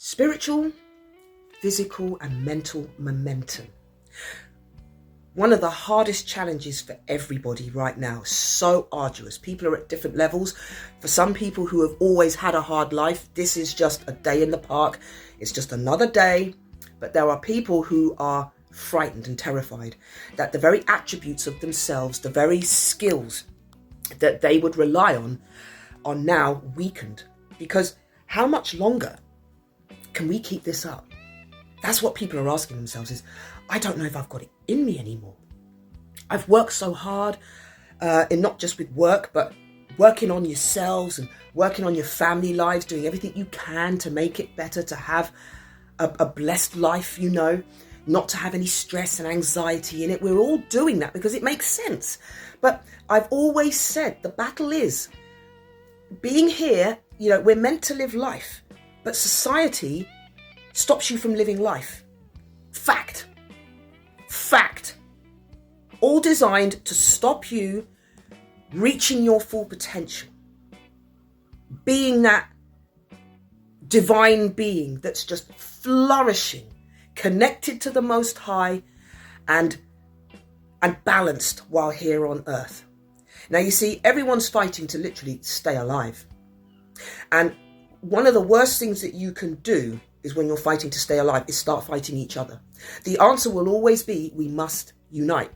Spiritual, physical, and mental momentum. One of the hardest challenges for everybody right now, so arduous. People are at different levels. For some people who have always had a hard life, this is just a day in the park. It's just another day. But there are people who are frightened and terrified that the very attributes of themselves, the very skills that they would rely on, are now weakened. Because how much longer can we keep this up? That's what people are asking themselves is, I don't know if I've got it in me anymore. I've worked so hard, in not just with work, but working on yourselves and working on your family lives, doing everything you can to make it better, to have a blessed life, not to have any stress and anxiety in it. We're all doing that because it makes sense. But I've always said the battle is being here, we're meant to live life, but society stops you from living life. Fact. All designed to stop you reaching your full potential. Being that divine being that's just flourishing, connected to the Most High and balanced while here on earth. Now you see, everyone's fighting to literally stay alive. And one of the worst things that you can do is when you're fighting to stay alive is start fighting each other. The answer will always be, we must unite,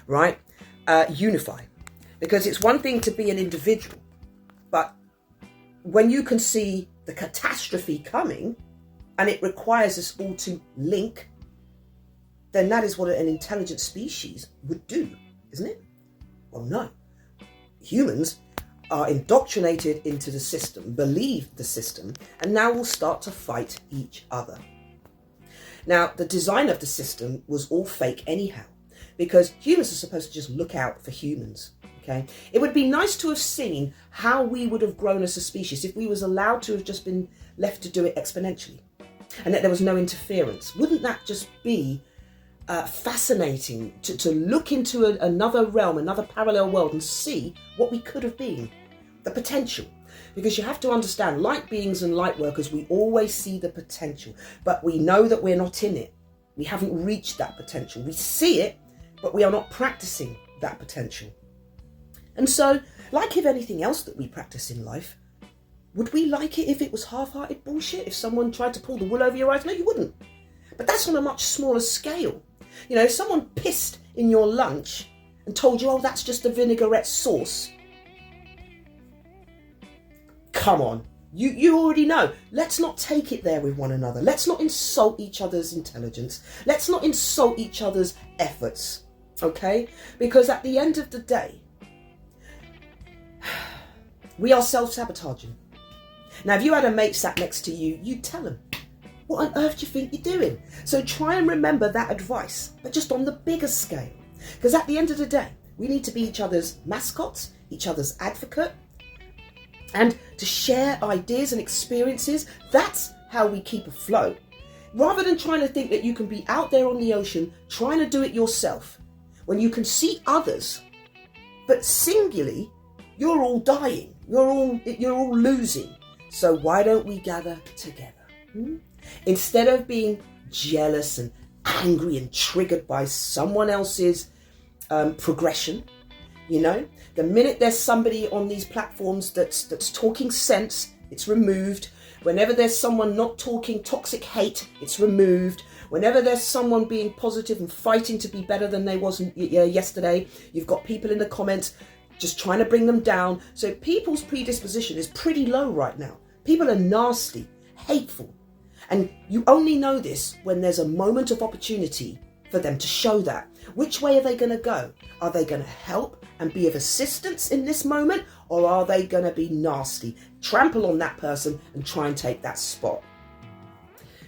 right? Unify. Because it's one thing to be an individual, but when you can see the catastrophe coming and it requires us all to link, then that is what an intelligent species would do, isn't it? Well, no. Humans are indoctrinated into the system, believe the system, and now will start to fight each other. Now, the design of the system was all fake anyhow, because humans are supposed to just look out for humans, okay? It would be nice to have seen how we would have grown as a species if we was allowed to have just been left to do it exponentially, and that there was no interference. Wouldn't that just be fascinating to look into another realm, another parallel world, and see what we could have been, the potential? Because you have to understand, light beings and light workers, we always see the potential, but we know that we're not in it. We haven't reached that potential. We see it, but we are not practicing that potential. And so, like if anything else that we practice in life, would we like it if it was half-hearted bullshit? If someone tried to pull the wool over your eyes? No, you wouldn't. But that's on a much smaller scale. If someone pissed in your lunch and told you, oh, that's just a vinaigrette sauce. Come on, you already know. Let's not take it there with one another. Let's not insult each other's intelligence. Let's not insult each other's efforts, okay? Because at the end of the day, we are self-sabotaging. Now, if you had a mate sat next to you, you'd tell him, what on earth do you think you're doing? So try and remember that advice, but just on the bigger scale. Because at the end of the day, we need to be each other's mascots, each other's advocate, and to share ideas and experiences. That's how we keep afloat. Rather than trying to think that you can be out there on the ocean trying to do it yourself, when you can see others, but singularly, you're all dying, you're all losing. So why don't we gather together? Instead of being jealous and angry and triggered by someone else's progression, the minute there's somebody on these platforms that's talking sense, it's removed. Whenever there's someone not talking toxic hate, it's removed. Whenever there's someone being positive and fighting to be better than they was yesterday, you've got people in the comments just trying to bring them down. So people's predisposition is pretty low right now. People are nasty, hateful. And you only know this when there's a moment of opportunity for them to show that. Which way are they going to go? Are they going to help and be of assistance in this moment? Or are they going to be nasty, trample on that person and try and take that spot?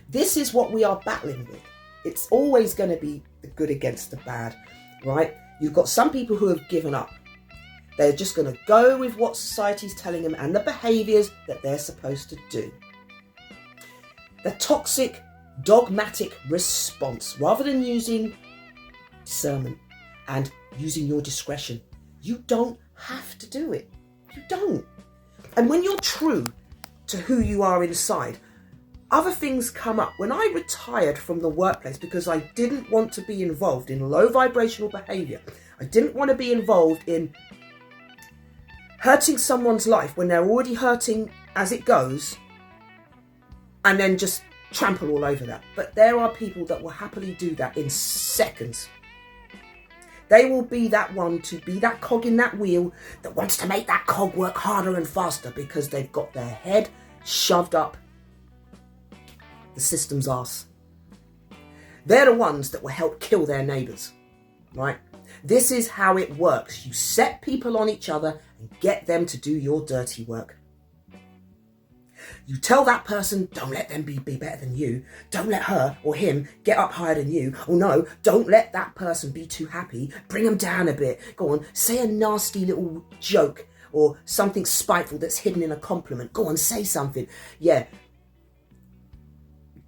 This is what we are battling with. It's always going to be the good against the bad, right? You've got some people who have given up. They're just going to go with what society's telling them and the behaviours that they're supposed to do. The toxic, dogmatic response, rather than using discernment and using your discretion. You don't have to do it. You don't. And when you're true to who you are inside, other things come up. When I retired from the workplace because I didn't want to be involved in low vibrational behavior, I didn't want to be involved in hurting someone's life when they're already hurting as it goes, and then just trample all over that. But there are people that will happily do that in seconds. They will be that one to be that cog in that wheel that wants to make that cog work harder and faster because they've got their head shoved up the system's arse. They're the ones that will help kill their neighbours, right? This is how it works. You set people on each other and get them to do your dirty work. You tell that person, don't let them be better than you. Don't let her or him get up higher than you. Or no, don't let that person be too happy. Bring them down a bit. Go on, say a nasty little joke or something spiteful that's hidden in a compliment. Go on, say something. Yeah.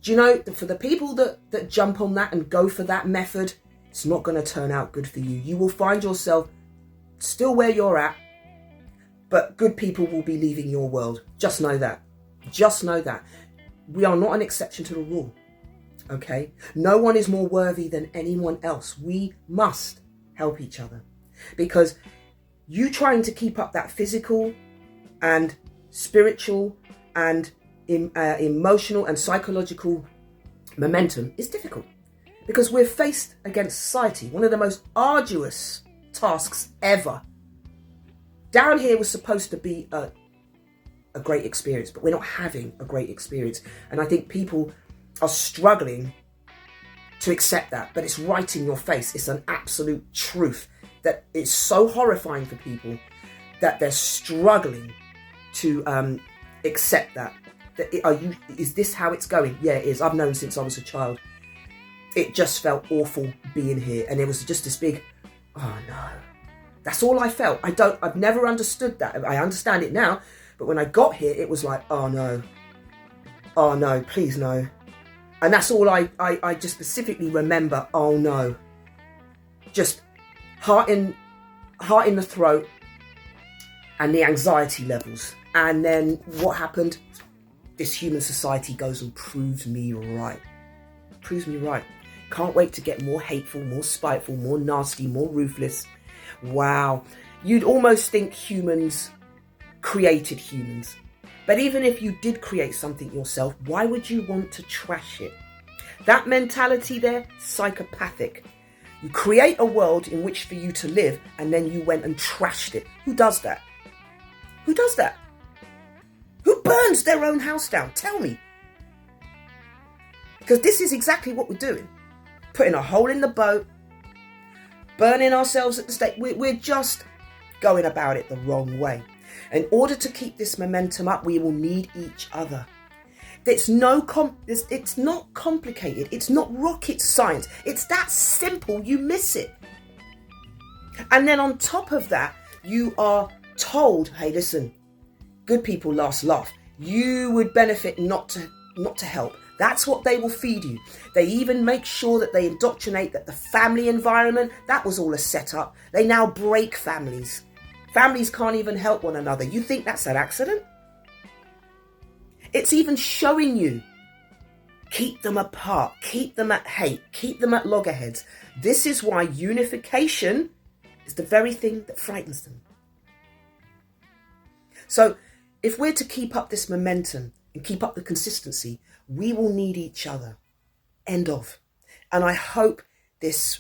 Do you know, for the people that jump on that and go for that method, it's not going to turn out good for you. You will find yourself still where you're at, but good people will be leaving your world. Just know that. Just know that. We are not an exception to the rule. Okay? No one is more worthy than anyone else. We must help each other. Because you trying to keep up that physical and spiritual and emotional and psychological momentum is difficult. Because we're faced against society, one of the most arduous tasks ever. Down here was supposed to be a great experience, but we're not having a great experience. And I think people are struggling to accept that, but it's right in your face. It's an absolute truth that it's so horrifying for people that they're struggling to accept that. Is this how it's going? Yeah, it is. I've known since I was a child. It just felt awful being here, and it was just this big, oh no. That's all I felt. I've never understood that. I understand it now, but when I got here, it was like, oh no, please no. And that's all I just specifically remember. Oh no, just heart in the throat, and the anxiety levels. And then what happened? This human society goes and proves me right. Proves me right. Can't wait to get more hateful, more spiteful, more nasty, more ruthless. Wow. You'd almost think humans created humans. But even if you did create something yourself, why would you want to trash it? That mentality there, psychopathic. You create a world in which for you to live, and then you went and trashed it. Who does that? Who does that? Who burns their own house down? Tell me. Because this is exactly what we're doing. Putting a hole in the boat, burning ourselves at the stake. We're just going about it the wrong way. In order to keep this momentum up, we will need each other. It's not complicated. It's not rocket science. It's that simple. You miss it. And then on top of that, you are told, hey, listen, good people last laugh. You would benefit not to help. That's what they will feed you. They even make sure that they indoctrinate that the family environment, that was all a setup. They now break families. Families can't even help one another. You think that's an accident? It's even showing you. Keep them apart. Keep them at hate. Keep them at loggerheads. This is why unification is the very thing that frightens them. So if we're to keep up this momentum and keep up the consistency, we will need each other. End of. And I hope this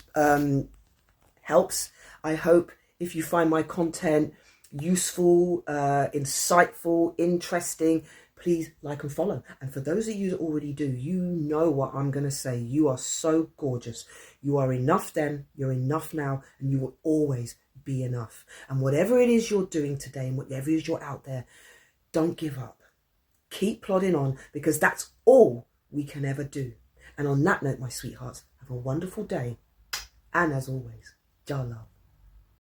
helps. I hope if you find my content useful, insightful, interesting, please like and follow. And for those of you that already do, you know what I'm going to say. You are so gorgeous. You are enough then, you're enough now, and you will always be enough. And whatever it is you're doing today and whatever it is you're out there, don't give up. Keep plodding on, because that's all we can ever do. And on that note, my sweethearts, have a wonderful day. And as always, Jah love.